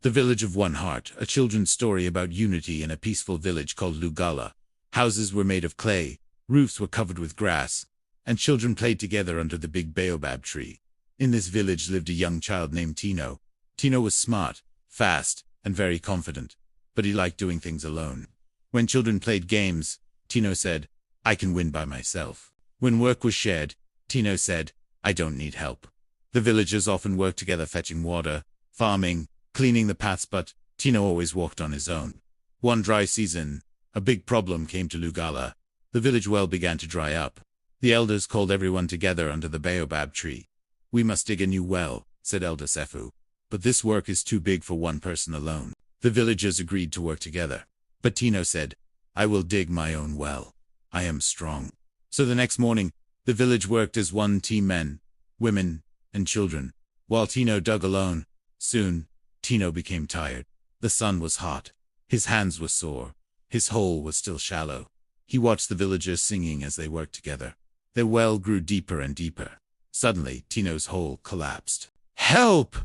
The Village of One Heart, a children's story about unity in a peaceful village called Lugala. Houses were made of clay, roofs were covered with grass, and children played together under the big baobab tree. In this village lived a young child named Tino. Tino was smart, fast, and very confident, but he liked doing things alone. When children played games, Tino said, "I can win by myself." When work was shared, Tino said, "I don't need help." The villagers often worked together fetching water, farming, cleaning the paths, but Tino always walked on his own. One dry season, a big problem came to Lugala. The village well began to dry up. The elders called everyone together under the baobab tree. "We must dig a new well," said Elder Sefu. "But this work is too big for one person alone." The villagers agreed to work together. But Tino said, "I will dig my own well. I am strong." So the next morning, the village worked as one team, men, women, and children, while Tino dug alone. Soon, Tino became tired. The sun was hot. His hands were sore. His hole was still shallow. He watched the villagers singing as they worked together. Their well grew deeper and deeper. Suddenly, Tino's hole collapsed. "Help!"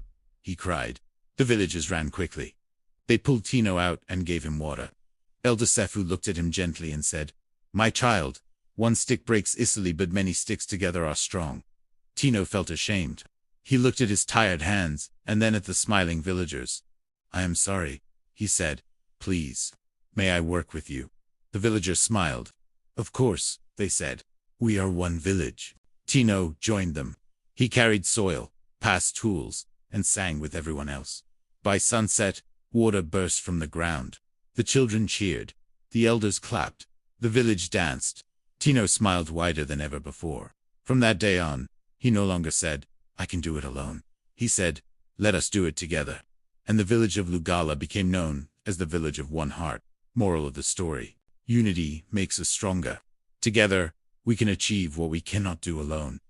he cried. The villagers ran quickly. They pulled Tino out and gave him water. Elder Sefu looked at him gently and said, "My child, one stick breaks easily, but many sticks together are strong." Tino felt ashamed. He looked at his tired hands, and then at the smiling villagers. "I am sorry," he said. "Please, may I work with you?" The villagers smiled. "Of course," they said. "We are one village." Tino joined them. He carried soil, passed tools, and sang with everyone else. By sunset, water burst from the ground. The children cheered. The elders clapped. The village danced. Tino smiled wider than ever before. From that day on, he no longer said, "I can do it alone." He said, "Let us do it together." And the village of Lugala became known as the Village of One Heart. Moral of the story: unity makes us stronger. Together, we can achieve what we cannot do alone.